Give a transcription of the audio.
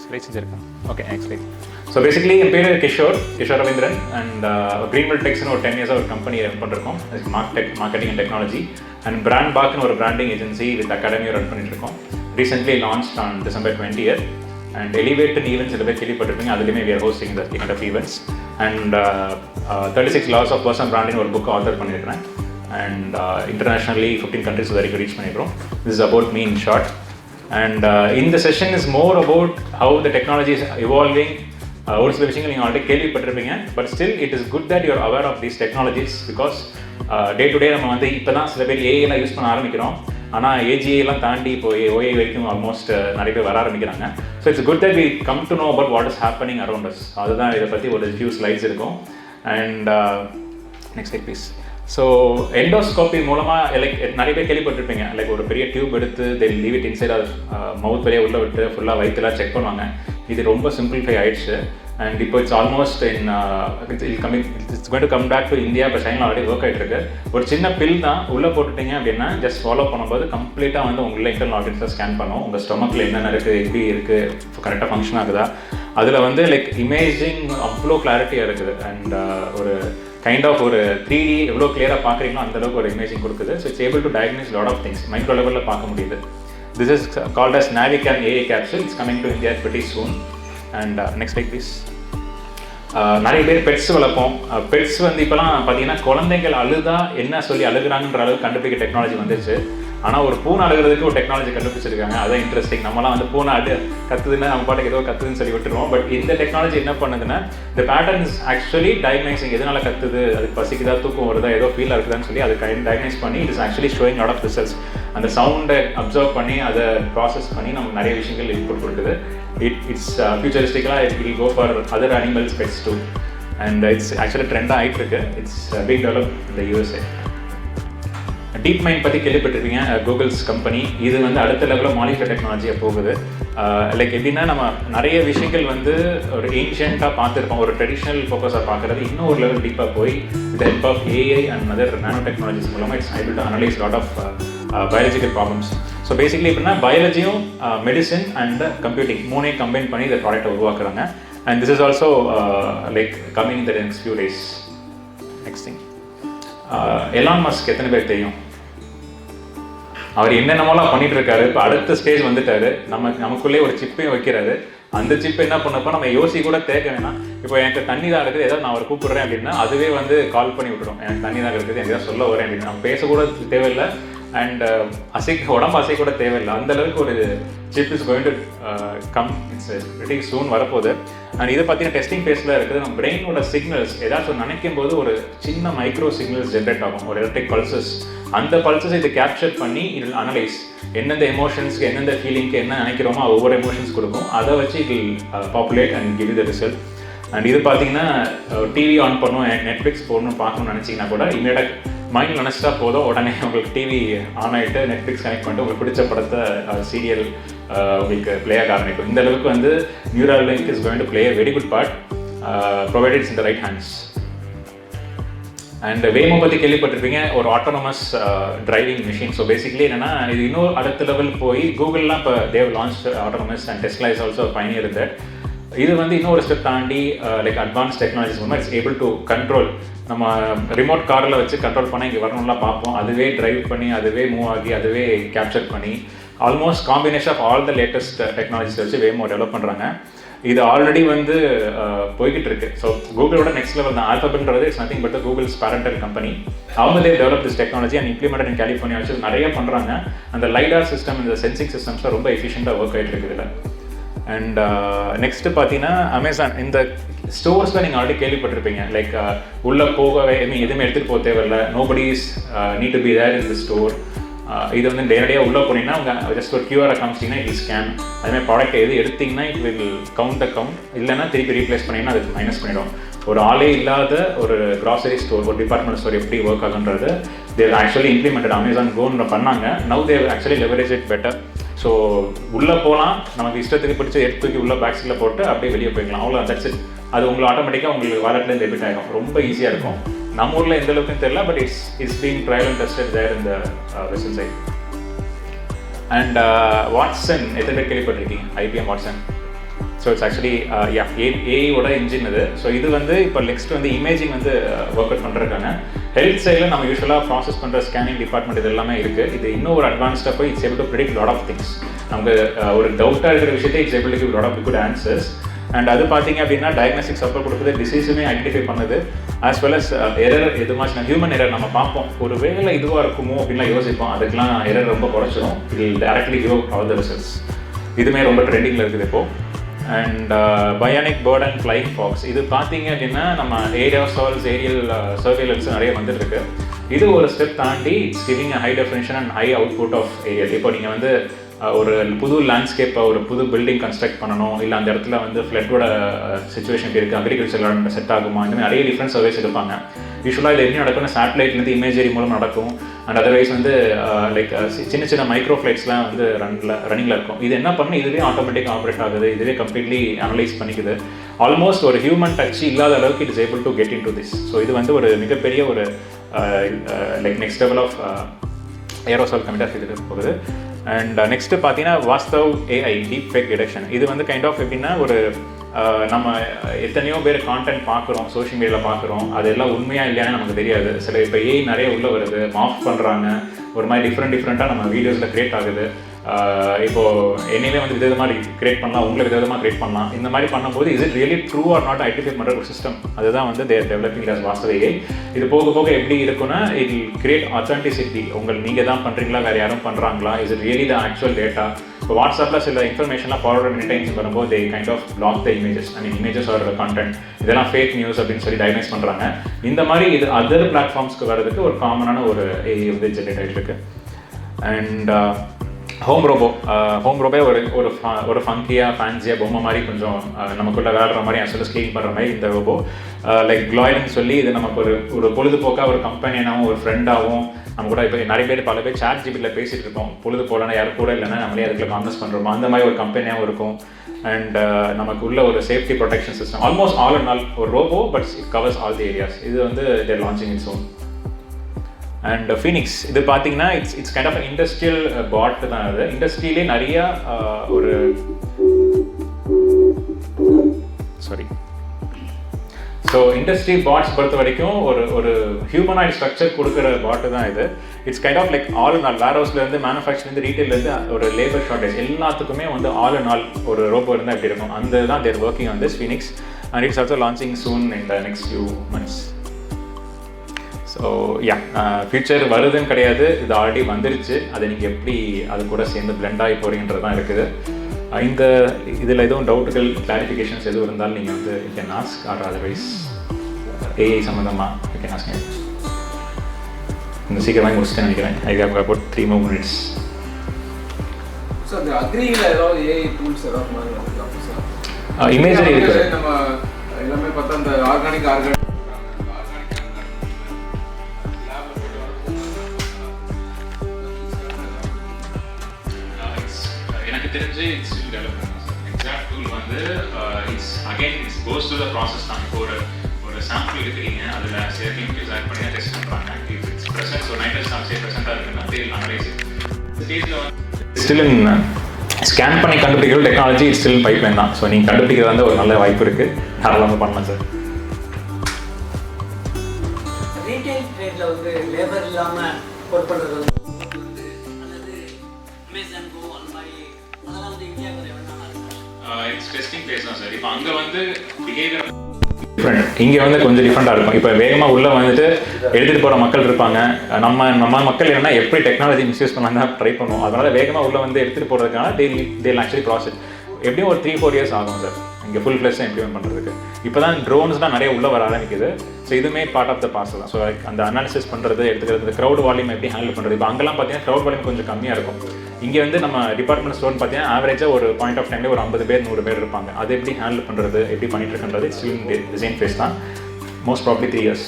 Slides செஞ்சிருக்கேன். Okay, next slide. So basically என் பேர் கிஷோர் ரவீந்திரன் அண்ட் Greenwell Techsனு ஒரு 10 இயர்ஸாக ஒரு கம்பெனி ரன் பண்ணிருக்கோம். Marketing and technology and brand பாக்னு ஒரு பிராண்டிங் ஏஜென்சி வித் அகாடமியை ரன் பண்ணிட்டு இருக்கோம். Recently launched on December 20th and Elevated Events சில பேர் கேள்விப்பட்டிருப்பீங்க. அதுலேயுமே we are hosting the kind of events and 36 laws of personal branding ஒரு புக் ஆத்தர் பண்ணியிருக்கிறேன் and internationally 15 countries வரைக்கும் ரீச் பண்ணியிருக்கிறோம். This is about me in short. And in the session is more about how the technology is evolving. ஒரு சில விஷயங்கள் நீங்கள் already கேள்விப்பட்டிருப்பீங்க, but still it is good that you are aware of these technologies because day to day நம்ம வந்து இப்போ தான் சில பேர் ஏஐலாம் யூஸ் பண்ண ஆரம்பிக்கிறோம். ஆனால் ஏஜிஏலாம் தாண்டி இப்போ ஓஏ வரைக்கும் ஆல்மோஸ்ட் நிறைய பேர் வர ஆரம்பிக்கிறாங்க. So it's good that we come to know about what is happening around us. அதுதான் இதை பற்றி ஒரு ஃபியூ ஸ்லைட்ஸ் இருக்கும். And next slide please. So endoscopy மூலமாக லைக் நிறைய பேர் கேள்விப்பட்டிருப்பீங்க. லைக் ஒரு பெரிய டியூப் எடுத்து தே லீவ் இட் இன்சைட் அது மவுத் வழியாக உள்ளே விட்டு ஃபுல்லாக வயிற்றுலாம் செக் பண்ணுவாங்க. இது ரொம்ப சிம்பிளிஃபை ஆயிடுச்சு அண்ட் இப்போ it's almost in it's going to come back to India. இப்போ சைனில் ஆல்ரெடி ஒர்க் ஆகிட்டு இருக்கு. ஒரு சின்ன பில் தான் உள்ளே போட்டுட்டீங்க அப்படின்னா ஜஸ்ட் ஃபாலோ பண்ணும்போது கம்ப்ளீட்டாக வந்து உங்களை இன்டர்னல் ஆர்கன்ஸை ஸ்கேன் பண்ணும். உங்கள் ஸ்டொமக்கில் என்னென்ன இருக்குது, எப்படி இருக்குது, கரெக்டாக ஃபங்க்ஷன் ஆகுதா, அதில் வந்து லைக் இமேஜிங் அவ்வளோ கிளாரிட்டியாக இருக்குது அண்ட் ஒரு கைண்ட் ஆஃப் ஒரு 3D எவ்வளோ கிளியராக பார்க்குறீங்களோ அந்தளவுக்கு ஒரு இமேஜிங் கொடுக்குது. So it's able to diagnose lot of things micro லெவலில் பார்க்க முடியுது. This is called as Navicam AI capsule. It's coming to India pretty soon. And next slide please. நிறைய பேர் பெட்ஸ் வளர்ப்போம். பெட்ஸ் வந்து இப்போலாம் பார்த்தீங்கன்னா குழந்தைகள் அழுதா என்ன சொல்லி அழுகுறாங்கன்ற அளவுக்கு கண்டுபிடிக்க டெக்னாலஜி வந்துருச்சு. ஆனால் ஒரு பூனை அழுகிறதுக்கு ஒரு டெக்னாலஜி கண்டுபிடிச்சிருக்காங்க. அதான் இன்ட்ரெஸ்டிங். நம்மளாம் வந்து பூனை கத்துதுன்னா நம்ம பாட்டுக்கு ஏதோ கத்துதுன்னு சொல்லி விட்டுருவோம். பட் இந்த டெக்னாலஜி என்ன பண்ணுதுன்னா இந்த பேட்டர்ன்ஸ் ஆக்சுவலி டயக்னைசிங் எதனால கத்துது, அதுக்கு பசிக்குதா, தூக்கம் வருதா, ஏதோ ஃபீலாக இருக்குதான்னு சொல்லி அதை டயக்னைஸ் பண்ணி it is actually showing lot of results. அந்த சவுண்டை அப்சர்வ் பண்ணி அதை ப்ராசஸ் பண்ணி நமக்கு நிறைய விஷயங்கள் இன்புட் கொடுக்குது. இட்ஸ் ஃபியூச்சரிஸ்டிக்கலாக it will go for other animals pets too and it's actually ட்ரெண்டாக ஆகிட்டு இருக்கு. இட்ஸ் பீங் டெவலப் இந்த யூஎஸ்ஏ. டீப் மைண்ட் பற்றி கேள்விப்பட்டிருப்பீங்க, கூகுள்ஸ் கம்பெனி. இது வந்து அடுத்த லெவலில் மாலிகுலர் டெக்னாலஜியாக போகுது. லைக் எப்படின்னா நம்ம நிறைய விஷயங்கள் வந்து ஒரு ஏன்ஷியண்ட்டாக பார்த்துருப்போம். ஒரு ட்ரெடிஷ்னல் ஃபோக்கஸாக பார்க்குறது இன்னும் ஒரு லெவல் டீப்பாக போய் with help of AI and other nano technologies மூலமாக it's able to analyse lot of biological problems. So basically எப்படின்னா பயாலஜியும் மெடிசன் அண்ட் கம்ப்யூட்டிங் மூணையும் கம்பைன் பண்ணி இந்த ப்ராடக்ட்டை உருவாக்குறாங்க. And this is also like coming in the next few days. Next thing, Elon Musk எத்தனை பேர் தெரியும்? அவர் என்னென்னமோலாம் பண்ணிட்டு இருக்காரு. இப்போ அடுத்த ஸ்டேஜ் வந்துட்டாரு. நமக்குள்ளே ஒரு சிப்பையும் வைக்கிறாரு. அந்த சிப் என்ன பண்ணப்போ நம்ம யோசி கூட தேக்க வேணாம். இப்போ எனக்கு தண்ணி தான் இருக்குது, ஏதாவது நான் அவர் கூப்பிடுறேன் அப்படின்னா அதுவே வந்து கால் பண்ணி விட்டுரும். எனக்கு தண்ணி தான் இருக்குது, எனக்கு ஏதாவது சொல்ல வரேன் அப்படின்னு நம்ம பேசக்கூட தேவையில்லை அண்ட் உடம்பு அசை கூட தேவையில்லை. அந்த அளவுக்கு ஒரு chip is going to come. It's very soon வரப்போகுது. அண்ட் இதை பார்த்தீங்கன்னா டெஸ்டிங் ஃபேஸில் இருக்குது. நம்ம பிரெயினோட சிக்னல்ஸ் ஏதாச்சும் நினைக்கும் போது ஒரு சின்ன மைக்ரோ சிக்னல்ஸ் ஜென்ரேட் ஆகும், ஒரு எலக்ட்ரிக் பல்சஸ். அந்த பல்சஸை இதை கேப்சர் பண்ணி இதில் அனலைஸ் எந்தெந்த எமோஷன்ஸ்க்கு எந்தெந்த ஃபீலிங்க்கு என்ன நினைக்கிறோமோ ஒவ்வொரு எமோஷன்ஸ் கொடுக்கும். அதை வச்சு it will populate and give the result. And இது பார்த்தீங்கன்னா டிவி ஆன் பண்ணணும், நெட்ஃப்ளிக்ஸ் போடணும்னு பார்க்கணும்னு நினச்சிங்கன்னா கூட இமீடியட்டாக மைண்ட் நினச்சிட்டா போதும், உடனே உங்களுக்கு டிவி ஆன் ஆகிட்டு நெட்ஃப்ளிக்ஸ் கனெக்ட் பண்ணிட்டு உங்களுக்கு பிடிச்ச படத்தை சீரியல் உங்களுக்கு ப்ளே ஆக ஆரம்பிக்கும். இந்த அளவுக்கு வந்து neural link is going to play a very good part provided in the right hands. And Waymo பற்றி கேள்விப்பட்டிருப்பீங்க, ஒரு autonomous driving machine. So basically என்னென்னா இது இன்னும் அடுத்த லெவல் போய் கூகுள்லாம் இப்போ தேவ் launch autonomous and Tesla is also pioneer that. இது வந்து இன்னொரு ஸ்டெப் தாண்டி லைக் அட்வான்ஸ் டெக்னாலஜிஸ் மூலமாக இட்ஸ் ஏபிள் டு கண்ட்ரோல். நம்ம ரிமோட் காரில் வச்சு கண்ட்ரோல் பண்ணி இங்கே வரணும்லாம் பார்ப்போம். அதுவே டிரைவ் பண்ணி அதுவே மூவ் ஆகி அதுவே கேப்சர் பண்ணி almost combination of all the latest technologies வச்சு வேமோ டெவலப் பண்ணுறாங்க. இது ஆல்ரெடி வந்து போய்கிட்டு இருக்கு. ஸோ கூகுளோட நெக்ஸ்ட் லெவல் தான். ஆல்ஃபபெட்ன்றது it's nothing but Google's parental company. அவங்க develop this technology and implemented in California வச்சு நிறைய பண்ணுறாங்க. அந்த லைடார் சிஸ்டம், இந்த சென்சிங் சிஸ்டம்ஸ்லாம் ரொம்ப எஃபிஷியண்டாக ஒர்க் ஆகிட்டு இருக்குது இதில். அண்ட் நெக்ஸ்ட்டு பார்த்தீங்கன்னா அமேசான். இந்த ஸ்டோர்ஸில் நீங்கள் ஆல்ரெடி கேள்விப்பட்டிருப்பீங்க. லைக் உள்ளே போகவே எதுவுமே எடுத்துகிட்டு போக தேவையில்லை. Nobody is need to be there in the store. இது வந்து நேரடியாக உள்ளே போனீங்கன்னா அவங்க ஜஸ்ட் ஒரு கியூஆரை காமிச்சிங்கன்னா இட் ஸ்கேன். அதுமாதிரி ப்ராடக்ட் எது எடுத்திங்கன்னா இட் வில் கவுண்ட் இல்லைன்னா திருப்பி ரீப்ளேஸ் பண்ணிங்கன்னா அதுக்கு மைனஸ் பண்ணிடும். ஒரு ஆளே இல்லாத ஒரு கிராசரி ஸ்டோர், ஒரு டிபார்ட்மெண்ட் ஸ்டோர் எப்படி ஒர்க் ஆகுன்றது தேவ் ஆக்சுவலி இம்ப்ளிமெண்டட். அமேசான் கோன்னு பண்ணாங்க. Now they actually leverage it better. So உள்ளே போகலாம், நமக்கு இஷ்டத்துக்கு பிடிச்ச எடுத்துக்கி உள்ள பேக்ஸில் போட்டு அப்படியே வெளியே போய்க்கலாம். அவ்வளோ தட்ஸ் இட். அது உங்களுக்கு ஆட்டோமேட்டிக்காக உங்களுக்கு வாலெட்லேருந்து டெபிட் ஆகிடும். ரொம்ப ஈஸியாக இருக்கும். நம்ம ஊரில் எந்த அளவுக்குன்னு தெரியல, but it's being trial and tested there in the western side. And Watson எத்தனை பேர் கேள்விப்பட்டிருக்கீங்க? IBM Watson so it's actually ஏஐயோட இன்ஜின் இது. ஸோ இது வந்து இப்போ நெக்ஸ்ட் வந்து இமேஜிங் வந்து ஒர்க் அவுட் பண்ணுறாங்க. ஹெல்த் சைடில் நம்ம யூஸ்வலாக ப்ராசஸ் பண்ணுற ஸ்கேனிங் டிபார்ட்மெண்ட் இது எல்லாமே இருக்குது. இது இன்னும் ஒரு அட்வான்ஸ்டாக போய் it's able to predict lot of things. நமக்கு ஒரு டவுட்டாக இருக்கிற விஷயத்தை it's able to give lot of good answers. And அது பார்த்தீங்க அப்படின்னா டயக்னோஸ்டிக் சப்போர்ட் கொடுக்குது, டிசீஸுமே ஐடென்டிஃபை பண்ணுது, ஆஸ் வெல் அஸ் எரர் எதுமாச்சும் ஹியூமன் எரர் நம்ம பார்ப்போம், ஒரு வேலை இதுவாக இருக்குமோ அப்படின்லாம் யோசிப்போம், அதுக்கெலாம் எரர் ரொம்ப குறைச்சிடும். It directly give all the results. இதுவுமே ரொம்ப ட்ரெண்டிங்கில் இருக்குது இப்போது. And bionic bird and flying fox இது பார்த்தீங்க அப்படின்னா நம்ம ஏரியாசால்ஸ் ஏரியல் சர்வேலன்ஸ் நிறைய வந்துட்டுருக்கு. இது ஒரு ஸ்டெப் தாண்டி it's giving high definition and high output of aerial. இப்போ நீங்கள் வந்து ஒரு புது லேண்ட்ஸ்கேப்பை ஒரு புது பில்டிங் கன்ஸ்ட்ரக்ட் பண்ணணும், இல்லை அந்த இடத்துல வந்து ஃப்ளட்டோட சுச்சுவேஷன் இருக்குது, அக்ரிகல்ச்சர் செட் ஆகுமா, இந்த மாதிரி நிறைய டிஃப்ரெண்ட் சர்வேஸ் எடுப்பாங்க. யூஸ்வலாக இது எப்படி நடக்கும்னா சேட்டலைட்லேருந்து இமேஜரி மூலம் நடக்கும். அண்ட் அதர்வைஸ் வந்து லைக் சின்ன சின்ன மைக்ரோ ஃப்ளைட்ஸ்லாம் வந்து ரன்னிங்கில் இருக்கும். இது என்ன பண்ணணும், இதுவே ஆட்டோமேட்டிக்காக ஆப்ரேட் ஆகுது, இதுவே கம்ப்ளீட்லி அனலைஸ் பண்ணிக்குது. ஆல்மோஸ்ட் ஒரு ஹியூமன் டச் இல்லாத அளவுக்கு it is able to get into this. So இது வந்து ஒரு மிகப்பெரிய ஒரு like next level of aerosol computer இதுக்கு போகுது. அண்ட் நெக்ஸ்ட்டு பார்த்தீங்கன்னா Vastav AI deep fake detection. இது வந்து கைண்ட் ஆஃப் எப்படின்னா ஒரு நம்ம எத்தனையோ பேர் கான்டென்ட் பார்க்குறோம், சோஷியல் மீடியாவில் பார்க்குறோம், அதெல்லாம் உண்மையாக இல்லையானு நமக்கு தெரியாது. சில இப்போ ஏஐ நிறைய உள்ளே வருது, மாஃப் பண்ணுறாங்க, ஒரு மாதிரி டிஃப்ரெண்ட்டாக நம்ம வீடியோஸில் க்ரியேட் ஆகுது. இப்போது என்னையே வந்து விதமாக கிரியேட் பண்ணலாம், உங்களை விதமாக கிரியேட் பண்ணலாம். இந்த மாதிரி பண்ணும்போது is it really true R not identify பண்ணுற ஒரு சிஸ்டம். அதுதான் வந்து தேர் டெவலப்பிங் ஆஸ் வாஸ்தவ ஏஐ. இது போக போக எப்படி இருக்குன்னா இட் வில் கிரியேட் ஆத்தென்டிசிட்டி. நீங்கள் தான் பண்ணுறீங்களா, வேறு யாரும் பண்ணுறாங்களா, is it really the actual data. இப்போ வாட்ஸ்அப்பில் சில இன்ஃபர்மேஷன்லாம் ஃபார்வர்ட் மெனி டைம்ஸ் வரும்போது they kind of block the images, images or content, இதெல்லாம் ஃபேக் நியூஸ் அப்படின்னு சொல்லி டயக்னைஸ் பண்ணுறாங்க. இந்த மாதிரி இது அதர் பிளாட்ஃபார்ம்ஸ்க்கு வர்றதுக்கு ஒரு காமனான ஒரு ஏஐ வந்து ஜென்ரேட் ஆகிட்டு இருக்கு. அண்ட் ஹோம் ரோபோ ஒரு ஃபங்கியாக ஃபேன்சியாக பொம்மை மாதிரி கொஞ்சம் நமக்குள்ளே விளையாடுற மாதிரி அசல் ஸ்கீம் பண்ணுற மாதிரி இந்த ரோபோ லைக் க்ளாய்டுன்னு சொல்லி இது நமக்கு ஒரு பொழுதுபோக்காக ஒரு கம்பெனியாகவும் ஒரு ஃப்ரெண்டாகவும் நம்ம கூட இப்போ நிறைய பேர் பல பேர் சாட் ஜிபியில் பேசிகிட்டு இருக்கோம். பொழுது போலன்னா யாரும் கூட இல்லைன்னா நம்மளே அதுக்குள்ள கான்வெர்ஸ் பண்ணுறோமோ அந்த மாதிரி ஒரு கம்பெனியாகவும் இருக்கும். அண்ட் நமக்கு உள்ள ஒரு safety protection system almost all and all ஒரு robot but it covers all the areas. இது வந்து they're launching its own. And Phoenix இது பார்த்தீங்கன்னா it's kind of industrial bot தான். அது இண்டஸ்ட்ரியிலே நிறையா ஒரு ஸோ இண்டஸ்ட்ரி பாட்ஸ் பொறுத்த வரைக்கும் ஒரு ஹியூமனாய்ட் ஸ்ட்ரக்சர் கொடுக்குற பாட்டு தான் இது. It's kind of like all and all. வேர் ஹவுஸ்லேருந்து மேனுஃபேக்சர்லேருந்து ரீட்டெயிலேருந்து ஒரு லேபர் ஷார்டேஜ் எல்லாத்துக்குமே வந்து ஆல் அண்ட் ஆல் ஒரு ரோபோ இருந்தால் எப்படி இருக்கும், அந்த தான் they're working on this Phoenix. And it's also launching soon in the next few months. So future வருதுன்னு கிடையாது, இது ஆல்ரெடி வந்துருச்சு. அதை நீங்கள் எப்படி அது கூட சேர்ந்து பிளெண்ட் ஆகி போகிறீங்கன்றது தான் இருக்குது. இந்த இதில் எதுவும் டவுட்டுகள் கிளாரிஃபிகேஷன்ஸ் எதுவும் இருந்தாலும் நீங்கள் வந்து you can ask or otherwise AI சம்மந்தமாக யூ கேன் ஆஸ்க். இந்த சீக்கிரமாக முடிச்சுட்டு நினைக்கிறேன். I have about 3 more minutes. So அந்த அக்ரியில் ஏதாவது ஏஐ டூல்ஸ் ஏதாவது இமேஜரி இருக்குது. நம்ம எல்லாமே பார்த்தா அந்த ஆர்கானிக் தெரிஞ்சு it's still development. Exact tool வந்து it's goes to the process தான். இப்போ ஒரு சாம்பிள் எடுக்கிறீங்க, அதில் சில கெமிக்கல்ஸ் ஆட் பண்ணி டெஸ்ட் பண்ணுறாங்க. It's present so nitrous oxide ப்ரெசென்ட்டாக இருக்குன்னா தெரியல அனலைஸ். ஸ்டேஜில் வந்து ஸ்டில் இன் ஸ்கேன் பண்ணி கண்டுபிடிக்கிற டெக்னாலஜி இட்ஸ் ஸ்டில் பைப்லைன் தான். ஸோ நீங்கள் கண்டுபிடிக்கிறது வந்து ஒரு நல்ல வாய்ப்பு இருக்குது, தாராளமாக பண்ணலாம் சார். ரீட்டைல் ட்ரேடில் வந்து லேபர் இல்லாமல் ஒர்க் பண்ணுறது இட்ஸ் டெஸ்டிங் ஃபேஸ் தான் சார். இப்போ அங்கே வந்து பிஹேவியர் டிஃப்ரெண்ட், இங்கே வந்து கொஞ்சம் டிஃப்ரெண்ட்டாக இருக்கும். இப்போ வேகமாக உள்ளே வந்துட்டு எடுத்துகிட்டு போகிற மக்கள் இருப்பாங்க. நம்ம மக்கள் என்னென்னா எப்படி டெக்னாலஜி மிஸ்யூஸ் பண்ணலாம் தான் ட்ரை பண்ணுவோம். அதனால் வேகமாக உள்ளே வந்து எடுத்துகிட்டு போகிறதுக்கான தேல் ஆக்சுவலி ப்ராசஸ் எப்படியும் ஒரு 3-4 years ஆகும் சார் இங்கே ஃபுல் ஃப்ளெஷ்ஷாக இம்ப்ளிமெண்ட் பண்ணுறதுக்கு. இப்போ தான் ட்ரோன்ஸ்லாம் நிறைய உள்ளே வர ஆரம்பிக்குது. ஸோ இதுவுமே பார்ட் ஆஃப் த ப்ராசஸ் தான். ஸோ அந்த அனாலிசிஸ் பண்ணுறது, எடுத்துக்கிறது, க்ரௌட் வால்யூம் எப்படி ஹேண்டில் பண்ணுறது. இப்போ அங்கெல்லாம் பார்த்தீங்கன்னா க்ரௌட் வால்யூம் கொஞ்சம் கம்மியாக இருக்கும். இங்கே வந்து நம்ம டிபார்ட்மெண்ட் ஸ்டோர்னு பார்த்தீங்கன்னா ஆவரேஜாக ஒரு பாயிண்ட் ஆஃப் டைம்லேயே ஒரு 50 பேர் 100 பேர் இருப்பாங்க. அது எப்படி ஹேண்டில் பண்ணுறது, எப்படி பண்ணிட்டு இருக்கின்றது ஸ்டில் தி சேம் ஃபேஸ் தான். Most probably 3 years.